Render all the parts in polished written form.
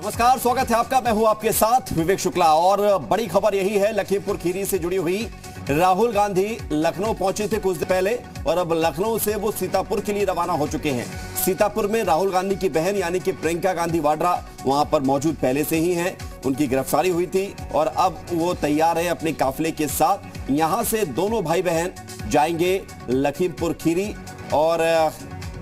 नमस्कार, स्वागत है आपका। मैं हूं आपके साथ विवेक शुक्ला और बड़ी खबर यही है, लखीमपुर खीरी से जुड़ी हुई। राहुल गांधी लखनऊ पहुंचे थे कुछ दिन पहले और अब लखनऊ से वो सीतापुर के लिए रवाना हो चुके हैं। सीतापुर में राहुल गांधी की बहन यानी कि प्रियंका गांधी वाड्रा वहां पर मौजूद पहले से ही हैं। उनकी गिरफ्तारी हुई थी और अब वो तैयार है अपने काफिले के साथ। यहां से दोनों भाई बहन जाएंगे लखीमपुर खीरी और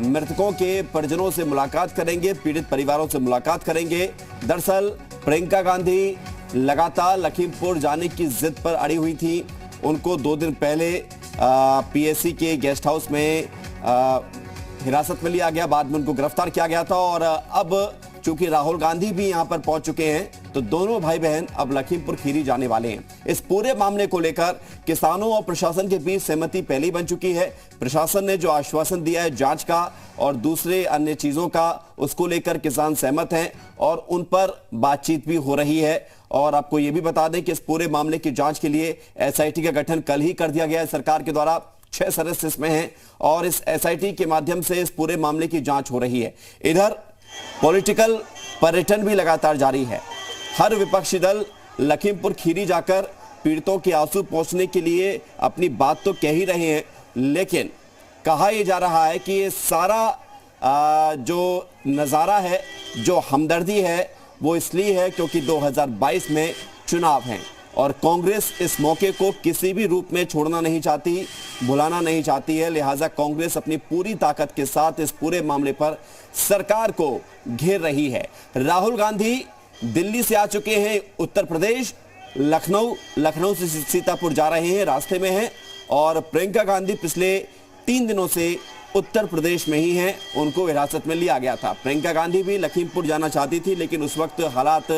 मृतकों के परिजनों से मुलाकात करेंगे, पीड़ित परिवारों से मुलाकात करेंगे। दरअसल प्रियंका गांधी लगातार लखीमपुर जाने की जिद पर अड़ी हुई थी। उनको 2 दिन पहले पीएससी के गेस्ट हाउस में हिरासत में लिया गया, बाद में उनको गिरफ्तार किया गया था और अब चूंकि राहुल गांधी भी यहां पर पहुंच चुके हैं तो दोनों भाई बहन अब लखीमपुर खीरी जाने वाले हैं। इस पूरे मामले को लेकर किसानों और प्रशासन के बीच सहमति पहले ही बन चुकी है। प्रशासन ने जो आश्वासन दिया है जांच का और दूसरे अन्य चीजों का, उसको लेकर किसान सहमत हैं और उन पर बातचीत भी हो रही है। और आपको यह भी बता दें कि इस पूरे मामले की जांच के लिए एसआईटी का गठन कल ही कर दिया गया है सरकार के द्वारा। 6 सदस्य इसमें हैं और इस एसआईटी के माध्यम से इस पूरे मामले की जांच हो रही है। इधर पॉलिटिकल पर्यटन भी लगातार जारी है। हर विपक्षी दल लखीमपुर खीरी जाकर पीड़ितों के आंसू पोंछने के लिए अपनी बात तो कह ही रहे हैं, लेकिन कहा यह जा रहा है कि ये सारा जो नज़ारा है, जो हमदर्दी है, वो इसलिए है क्योंकि 2022 में चुनाव हैं और कांग्रेस इस मौके को किसी भी रूप में छोड़ना नहीं चाहती, भुलाना नहीं चाहती है। लिहाजा कांग्रेस अपनी पूरी ताकत के साथ इस पूरे मामले पर सरकार को घेर रही है। राहुल गांधी दिल्ली से आ चुके हैं उत्तर प्रदेश, लखनऊ से सीतापुर जा रहे हैं, रास्ते में हैं और प्रियंका गांधी पिछले 3 दिनों से उत्तर प्रदेश में ही हैं। उनको हिरासत में लिया गया था। प्रियंका गांधी भी लखीमपुर जाना चाहती थी, लेकिन उस वक्त हालात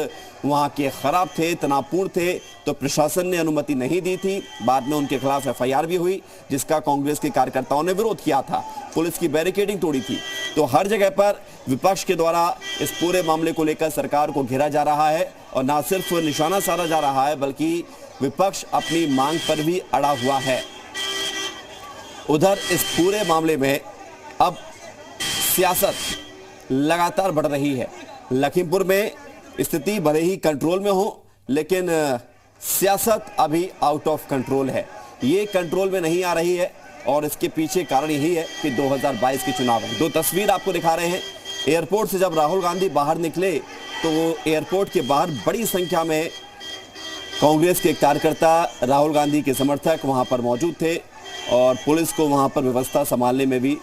वहां के खराब थे, तनावपूर्ण थे, तो प्रशासन ने अनुमति नहीं दी थी। बाद में उनके खिलाफ एफआईआर भी हुई, जिसका कांग्रेस के कार्यकर्ताओं ने विरोध किया था, पुलिस की बैरिकेडिंग तोड़ी थी। तो हर जगह पर विपक्ष के द्वारा इस पूरे मामले को लेकर सरकार को घेरा जा रहा है और न सिर्फ निशाना साधा जा रहा है, बल्कि विपक्ष अपनी मांग पर भी अड़ा हुआ है। उधर इस पूरे मामले में अब सियासत लगातार बढ़ रही है। लखीमपुर में स्थिति भले ही कंट्रोल में हो, लेकिन सियासत अभी आउट ऑफ कंट्रोल है। ये कंट्रोल में नहीं आ रही है और इसके पीछे कारण यही है कि 2022 के चुनाव है। 2 तस्वीर आपको दिखा रहे हैं। एयरपोर्ट से जब राहुल गांधी बाहर निकले तो वो एयरपोर्ट के बाहर बड़ी संख्या में कांग्रेस के कार्यकर्ता, राहुल गांधी के समर्थक वहां पर मौजूद थे और पुलिस को वहां पर व्यवस्था संभालने में भी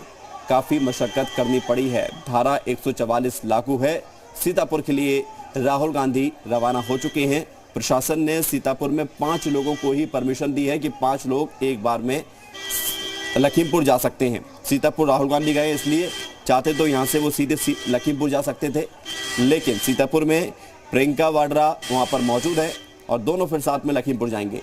काफ़ी मशक्कत करनी पड़ी है। धारा 144 लागू है। सीतापुर के लिए राहुल गांधी रवाना हो चुके हैं। प्रशासन ने सीतापुर में 5 लोगों को ही परमिशन दी है कि 5 लोग एक बार में लखीमपुर जा सकते हैं। सीतापुर राहुल गांधी गए इसलिए, चाहते तो यहाँ से वो सीधे लखीमपुर जा सकते थे, लेकिन सीतापुर में प्रियंका वाड्रा वहाँ पर मौजूद है और दोनों फिर साथ में लखीमपुर जाएंगे।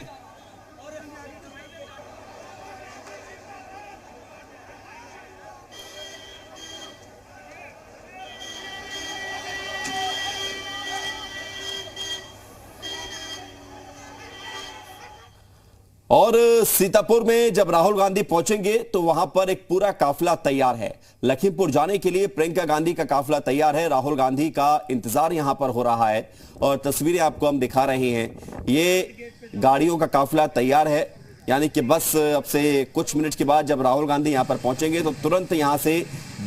और सीतापुर में जब राहुल गांधी पहुंचेंगे तो वहां पर एक पूरा काफिला तैयार है। लखीमपुर जाने के लिए प्रियंका गांधी का काफिला तैयार है। राहुल गांधी का इंतजार यहां पर हो रहा है और तस्वीरें आपको हम दिखा रहे हैं। ये गाड़ियों का काफिला तैयार है, यानी कि बस अब से कुछ मिनट के बाद जब राहुल गांधी यहां पर पहुंचेंगे तो तुरंत यहां से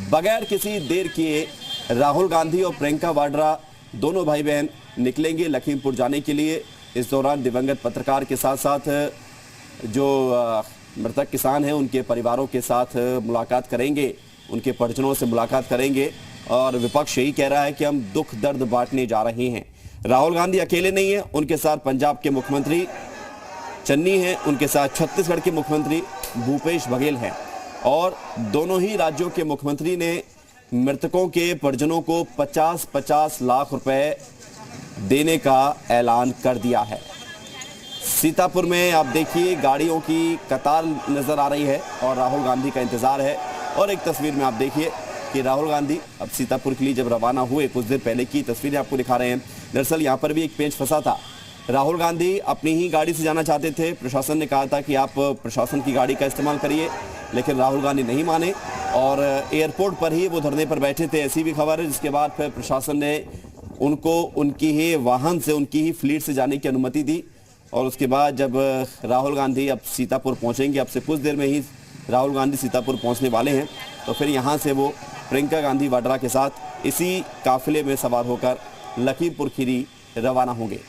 बगैर किसी देर किए राहुल गांधी और प्रियंका वाड्रा दोनों भाई बहन निकलेंगे लखीमपुर जाने के लिए। इस दौरान दिवंगत पत्रकार के साथ साथ जो मृतक किसान हैं उनके परिवारों के साथ मुलाकात करेंगे, उनके परिजनों से मुलाकात करेंगे और विपक्ष यही कह रहा है कि हम दुख दर्द बांटने जा रहे हैं। राहुल गांधी अकेले नहीं हैं, उनके साथ पंजाब के मुख्यमंत्री चन्नी हैं, उनके साथ छत्तीसगढ़ के मुख्यमंत्री भूपेश बघेल हैं और दोनों ही राज्यों के मुख्यमंत्री ने मृतकों के परिजनों को 50-50 लाख रुपए देने का ऐलान कर दिया है। सीतापुर में आप देखिए गाड़ियों की कतार नजर आ रही है और राहुल गांधी का इंतजार है। और एक तस्वीर में आप देखिए कि राहुल गांधी अब सीतापुर के लिए जब रवाना हुए, कुछ देर पहले की तस्वीरें आपको दिखा रहे हैं। दरअसल यहाँ पर भी एक पेच फंसा था। राहुल गांधी अपनी ही गाड़ी से जाना चाहते थे। प्रशासन ने कहा था कि आप प्रशासन की गाड़ी का इस्तेमाल करिए, लेकिन राहुल गांधी नहीं माने और एयरपोर्ट पर ही वो धरने पर बैठे थे, ऐसी भी खबर है। जिसके बाद फिर प्रशासन ने उनको उनकी ही वाहन से, उनकी ही फ्लीट से जाने की अनुमति दी। और उसके बाद जब राहुल गांधी अब सीतापुर पहुंचेंगे, अब से कुछ देर में ही राहुल गांधी सीतापुर पहुंचने वाले हैं, तो फिर यहां से वो प्रियंका गांधी वाड्रा के साथ इसी काफिले में सवार होकर लखीमपुर खीरी रवाना होंगे।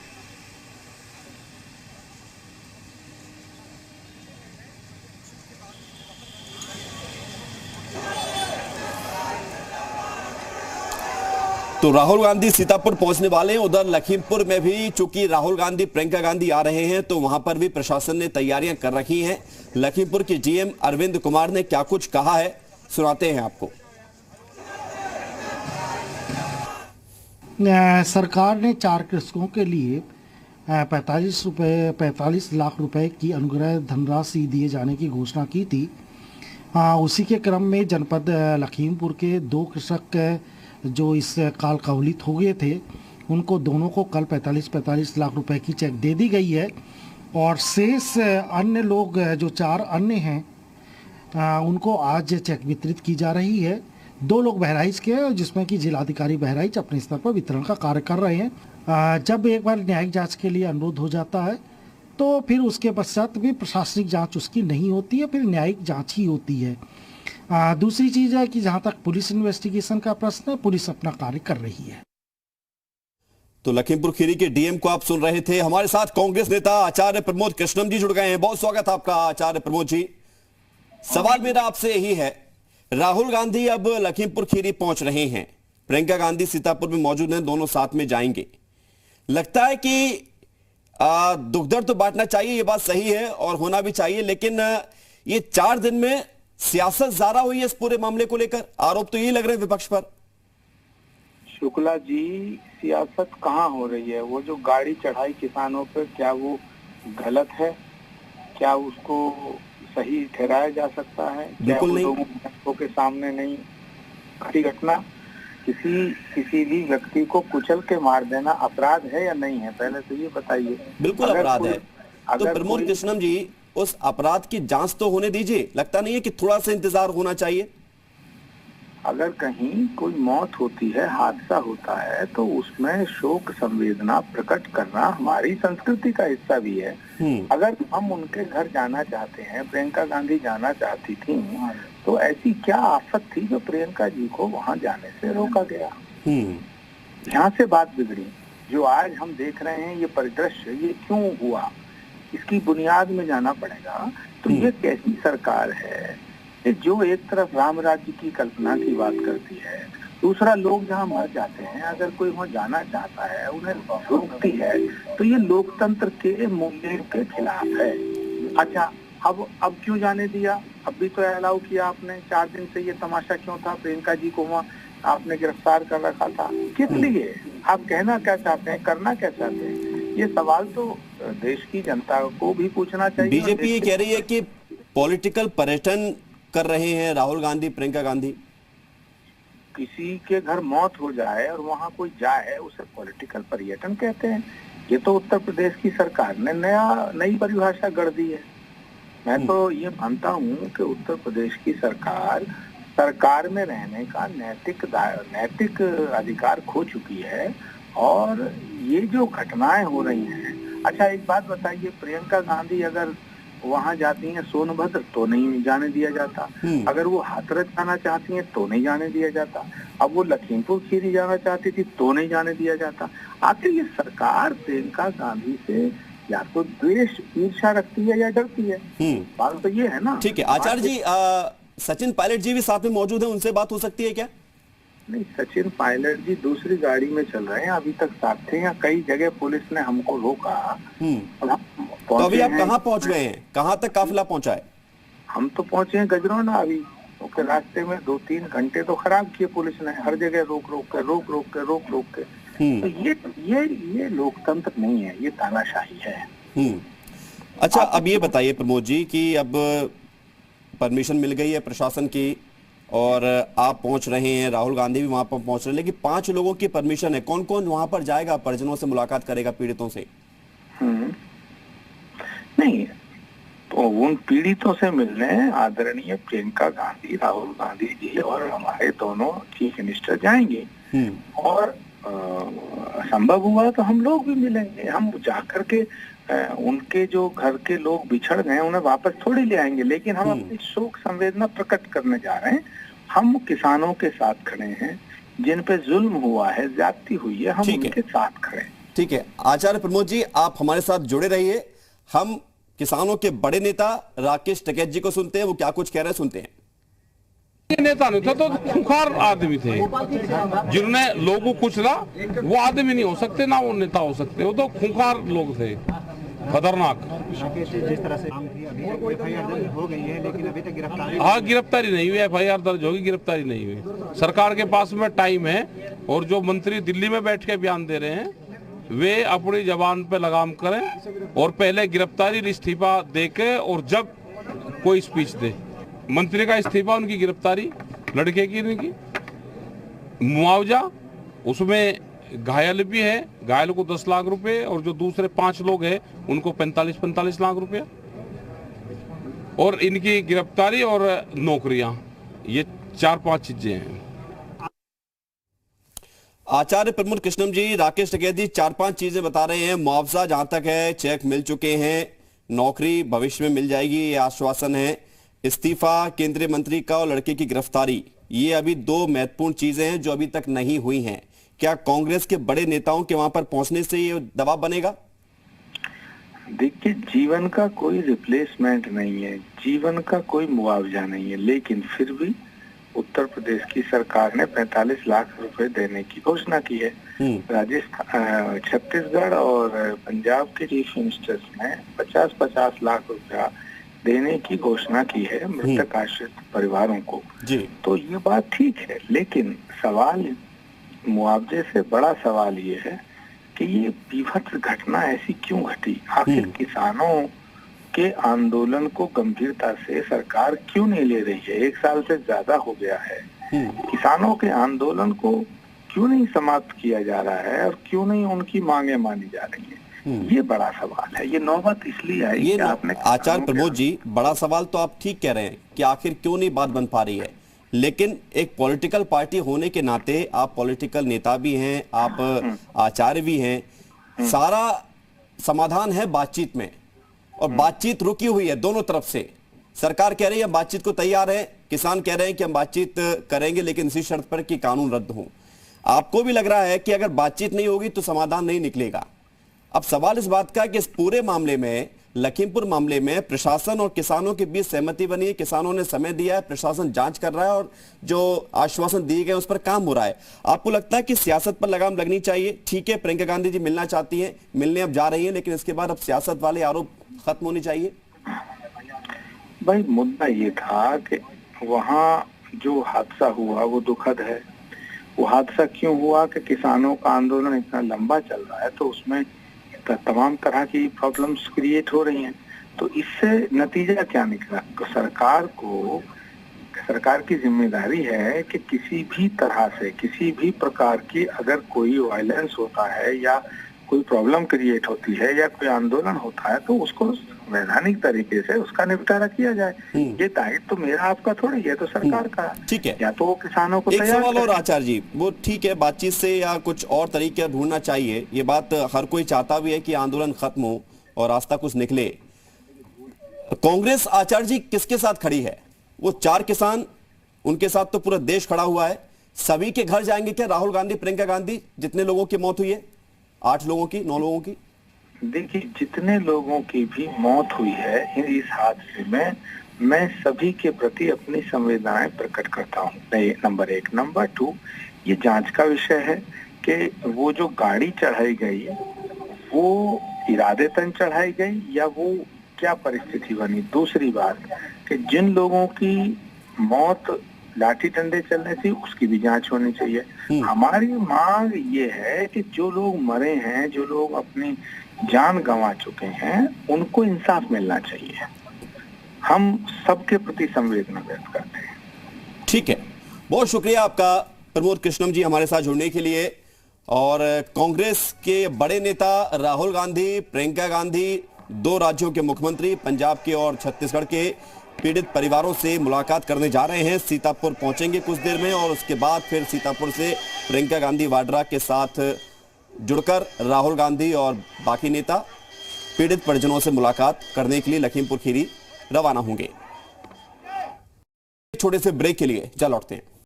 तो राहुल गांधी सीतापुर पहुंचने वाले हैं। उधर लखीमपुर में भी चूंकि राहुल गांधी, प्रियंका गांधी आ रहे हैं, तो वहां पर भी प्रशासन ने तैयारियां कर रखी हैं। लखीमपुर के जीएम अरविंद कुमार ने क्या कुछ कहा है, सुनाते हैं आपको। सरकार ने 4 कृषकों के लिए 45 लाख रुपए की अनुग्रह धनराशि दिए जाने की घोषणा की थी। उसी के क्रम में जनपद लखीमपुर के 2 कृषक जो इस काल कवलित हो गए थे, उनको दोनों को कल 45 लाख रुपए की चेक दे दी गई है। और शेष अन्य लोग जो 4 अन्य हैं, उनको आज चेक वितरित की जा रही है। 2 लोग बहराइच के हैं, जिसमें कि जिलाधिकारी बहराइच अपने स्तर पर वितरण का कार्य कर रहे हैं। जब एक बार न्यायिक जांच के लिए अनुरोध हो जाता है, तो फिर उसके पश्चात भी प्रशासनिक जांच उसकी नहीं होती है, फिर न्यायिक जांच ही होती है। दूसरी चीज है कि जहां तक पुलिस इन्वेस्टिगेशन का प्रश्न है, पुलिस अपना कार्य कर रही है। तो लखीमपुर खीरी के डीएम को आप सुन रहे थे। हमारे साथ कांग्रेस नेता आचार्य प्रमोद कृष्णम जी जुड़ गए हैं। बहुत स्वागत है आपका आचार्य प्रमोद जी। सवाल मेरा आपसे यही है, राहुल गांधी अब लखीमपुर खीरी पहुंच रहे हैं, प्रियंका गांधी सीतापुर में मौजूद हैं, दोनों साथ में जाएंगे। लगता है कि दुख दर्द तो बांटना चाहिए, ये बात सही है और होना भी चाहिए, लेकिन ये 4 दिन में सियासत ज्यादा हुई है इस पूरे मामले को लेकर, आरोप तो यही लग रहे हैं विपक्ष पर। शुक्ला जी, सियासत कहाँ हो रही है? वो जो गाड़ी चढ़ाई किसानों पर, क्या वो गलत है? क्या उसको सही ठहराया जा सकता है? बिल्कुल नहीं। लोगों के सामने नहीं घटी घटना, किसी भी व्यक्ति को कुचल के मार देना अपराध है या नहीं है? पहले तो ये बताइए। बिल्कुल अपराध है। तो प्रमोद कृष्णम जी, उस अपराध की जांच तो होने दीजिए। लगता नहीं है कि थोड़ा सा इंतजार होना चाहिए? अगर कहीं कोई मौत होती है, हादसा होता है, तो उसमें शोक संवेदना प्रकट करना हमारी संस्कृति का हिस्सा भी है। अगर हम उनके घर जाना चाहते हैं, प्रियंका गांधी जाना चाहती थी, तो ऐसी क्या आफत थी जो प्रियंका जी को वहां जाने से रोका गया? यहाँ से बात बिगड़ी। जो आज हम देख रहे हैं ये परिदृश्य, ये क्यों हुआ, इसकी बुनियाद में जाना पड़ेगा। तो ये कैसी सरकार है जो एक तरफ राम राज्य की कल्पना की बात करती है, दूसरा लोग जहाँ मर जाते हैं, अगर कोई वहाँ जाना चाहता है उन्हें रोकती है, तो ये लोकतंत्र के मूल्यों के खिलाफ है। अच्छा, अब क्यों जाने दिया? अब भी तो अलाउ किया आपने। 4 दिन से ये तमाशा क्यों था? प्रियंका जी को वहाँ आपने गिरफ्तार कर रखा था, किस लिए? आप कहना क्या चाहते हैं, करना क्या चाहते हैं? ये सवाल तो देश की जनता को भी पूछना चाहिए। बीजेपी ये कह रही है कि पॉलिटिकल पर्यटन कर रहे हैं राहुल गांधी, प्रियंका गांधी। किसी के घर मौत हो जाए और वहां कोई जाए, उसे पॉलिटिकल पर्यटन कहते हैं? ये तो उत्तर प्रदेश की सरकार ने नई परिभाषा गढ़ दी है। मैं तो ये मानता हूँ कि उत्तर प्रदेश की सरकार में रहने का नैतिक अधिकार खो चुकी है। और ये जो घटनाएं हो रही हैं, अच्छा एक बात बताइए, प्रियंका गांधी अगर वहां जाती हैं सोनभद्र तो नहीं जाने दिया जाता, अगर वो हाथरस जाना चाहती हैं तो नहीं जाने दिया जाता, अब वो लखीमपुर खीरी जाना चाहती थी तो नहीं जाने दिया जाता। आखिर ये सरकार प्रियंका गांधी से या तो द्वेष, ईर्ष्या रखती है या डरती है? बात तो ये है ना। ठीक है आचार्य जी, सचिन पायलट जी भी साथ में मौजूद है, उनसे बात हो सकती है क्या? नहीं, सचिन पायलट जी दूसरी गाड़ी में चल रहे हैं, अभी तक साथ थे। या कई जगह पुलिस ने हमको रोका। तो अभी आप कहाँ पहुंच गए हैं? कहाँ तक काफिला पहुंचा है? हम तो पहुंचे हैं गजरौना। अभी उसके रास्ते में 2-3 घंटे तो खराब किए पुलिस ने, हर जगह रोक के। तो ये लोकतंत्र नहीं है, ये तानाशाही है। अच्छा, अब ये बताइए प्रमोद जी कि अब परमिशन मिल गई है प्रशासन की और आप पहुंच रहे हैं, राहुल गांधी भी वहां पर पहुंच रहे हैं, लेकिन 5 लोगों की परमिशन है। कौन कौन वहां पर जाएगा, परिजनों से मुलाकात करेगा, पीड़ितों से? नहीं, तो उन पीड़ितों से मिलने आदरणीय प्रियंका गांधी, राहुल गांधी जी और हमारे दोनों चीफ मिनिस्टर जाएंगे। और संभव हुआ तो हम लोग भी मिलेंगे। हम जाकर के उनके जो घर के लोग बिछड़ गए उन्हें वापस थोड़ी ले आएंगे, लेकिन हम अपनी शोक संवेदना प्रकट करने जा रहे हैं। हम किसानों के साथ खड़े हैं, जिन पे जुल्म हुआ है, ज्यादती हुई है, हम उनके साथ खड़े हैं। ठीक है आचार्य प्रमोद जी, आप हमारे साथ जुड़े रहिए। हम किसानों के बड़े नेता राकेश टिकैत जी को सुनते हैं, वो क्या कुछ कह रहे हैं, सुनते हैं। नेता नहीं था तो खुखार आदमी थे, जिन्होंने लोगों को कुचला। वो आदमी नहीं हो सकते, ना वो नेता हो सकते, वो तो खुखार लोग थे, खतरनाक। जिस तरह से एफआईआर हो गई है लेकिन अभी तक गिरफ्तारी हाँ गिरफ्तारी नहीं हुई, एफआईआर दर्ज होगी, गिरफ्तारी नहीं हुई। सरकार के पास में टाइम है, और जो मंत्री दिल्ली में बैठ के बयान दे रहे हैं वे अपनी जबान पे लगाम करें और पहले गिरफ्तारी इस्तीफा देके और जब कोई स्पीच दे। मंत्री का इस्तीफा, उनकी गिरफ्तारी, लड़के की नहीं की। मुआवजा उसमें घायल भी है, घायल को 10 लाख रुपए, और जो दूसरे 5 लोग हैं उनको 45 लाख रुपए, और इनकी गिरफ्तारी और नौकरियां, ये 4-5 चीजें हैं। आचार्य प्रमोद कृष्णम जी, राकेश टिकैत जी 4-5 चीजें बता रहे हैं। मुआवजा जहां तक है, चेक मिल चुके हैं, नौकरी भविष्य में मिल जाएगी, ये आश्वासन है, इस्तीफा केंद्रीय मंत्री का और लड़के की गिरफ्तारी, ये अभी 2 महत्वपूर्ण चीजें हैं जो अभी तक नहीं हुई हैं। क्या कांग्रेस के बड़े नेताओं के वहां पर पहुंचने से ये दबाव बनेगा? देखिए, जीवन का कोई रिप्लेसमेंट नहीं है, जीवन का कोई मुआवजा नहीं है, लेकिन फिर भी उत्तर प्रदेश की सरकार ने 45 लाख रुपए देने की घोषणा की है। राजस्थान, छत्तीसगढ़ और पंजाब के चीफ मिनिस्टर्स ने 50-50 लाख रुपया देने की घोषणा की है मृतक आश्रित परिवारों को जी। तो ये बात ठीक है, लेकिन सवाल मुआवजे से बड़ा सवाल ये है कि ये बीभत्स घटना ऐसी क्यों घटी? आखिर किसानों के आंदोलन को गंभीरता से सरकार क्यों नहीं ले रही है? 1 साल से ज्यादा हो गया है, किसानों के आंदोलन को क्यों नहीं समाप्त किया जा रहा है और क्यों नहीं उनकी मांगे मानी जा रही है? ये बड़ा सवाल है। ये नौबत इसलिए आई कि आपने आचार्य प्रमोद जी, बड़ा सवाल तो आप ठीक कह रहे हैं कि आखिर क्यों नहीं बात बन पा रही है, लेकिन एक पॉलिटिकल पार्टी होने के नाते आप पॉलिटिकल नेता भी हैं, आप आचार्य भी हैं, सारा समाधान है बातचीत में, और बातचीत रुकी हुई है दोनों तरफ से। सरकार कह रही है बातचीत को तैयार है, किसान कह रहे हैं कि हम बातचीत करेंगे लेकिन इसी शर्त पर कि कानून रद्द हो। आपको भी लग रहा है कि अगर बातचीत नहीं होगी तो समाधान नहीं निकलेगा। अब सवाल इस बात का कि इस पूरे मामले में, लखीमपुर मामले में प्रशासन और किसानों के बीच सहमति बनी है, किसानों ने समय दिया है, प्रशासन जांच कर रहा है और जो आश्वासन दिए गए उस पर काम हो रहा है। आपको लगता है कि सियासत पर लगाम लगनी चाहिए? ठीक है, प्रियंका गांधी जी मिलना चाहती हैं, मिलने अब जा रही हैं, लेकिन इसके बाद अब सियासत वाले आरोप खत्म होने चाहिए। भाई, मुद्दा ये था कि वहाँ जो हादसा हुआ वो दुखद है। वो हादसा क्यों हुआ कि किसानों का आंदोलन इतना लंबा चल रहा है, तो उसमें तमाम तरह की प्रॉब्लम्स क्रिएट हो रही हैं। तो इससे नतीजा क्या निकला? तो सरकार की जिम्मेदारी है कि किसी भी तरह से, किसी भी प्रकार की अगर कोई वायलेंस होता है या कोई प्रॉब्लम क्रिएट होती है या कोई आंदोलन होता है, तो उसको वैधानिक तरीके से उसका निपटारा किया जाए। ये दायित्व तो मेरा आपका थोड़ी है, तो सरकार का। ठीक है, या तो वो किसानों को एक सवाल और आचार्य जी, वो ठीक है बातचीत से या कुछ और तरीके ढूंढना चाहिए, ये बात हर कोई चाहता भी है कि आंदोलन खत्म हो और रास्ता कुछ निकले। कांग्रेस आचार्य जी किसके साथ खड़ी है? वो 4 किसान, उनके साथ तो पूरा देश खड़ा हुआ है। सभी के घर जाएंगे क्या राहुल गांधी, प्रियंका गांधी? जितने लोगों की मौत हुई है, 8 लोगों की, 9 लोगों की? देखिए, जितने लोगों की भी मौत हुई है इस हादसे में, मैं सभी के प्रति अपनी संवेदनाएं प्रकट करता हूँ, नंबर 1। नंबर 2, ये जांच का विषय है कि वो जो गाड़ी चढ़ाई गई वो इरादेतन चढ़ाई गई या वो क्या परिस्थिति बनी। दूसरी बात कि जिन लोगों की मौत लाठी डंडे चलने थी उसकी भी जांच होनी चाहिए। हमारी मांग ये है कि जो लोग मरे हैं, जो लोग अपनी जान गंवा चुके हैं, उनको इंसाफ मिलना चाहिए। हम सबके प्रति संवेदना व्यक्त करते हैं। ठीक है, बहुत शुक्रिया आपका प्रमोद कृष्णम जी हमारे साथ जुड़ने के लिए। और कांग्रेस के बड़े नेता राहुल गांधी, प्रियंका गांधी, 2 राज्यों के मुख्यमंत्री, पंजाब के और छत्तीसगढ़ के पीड़ित परिवारों से मुलाकात करने जा रहे हैं। सीतापुर पहुंचेंगे कुछ देर में और उसके बाद फिर सीतापुर से प्रियंका गांधी वाड्रा के साथ जुड़कर राहुल गांधी और बाकी नेता पीड़ित परिजनों से मुलाकात करने के लिए लखीमपुर खीरी रवाना होंगे। छोटे से ब्रेक के लिए चल लौटते हैं।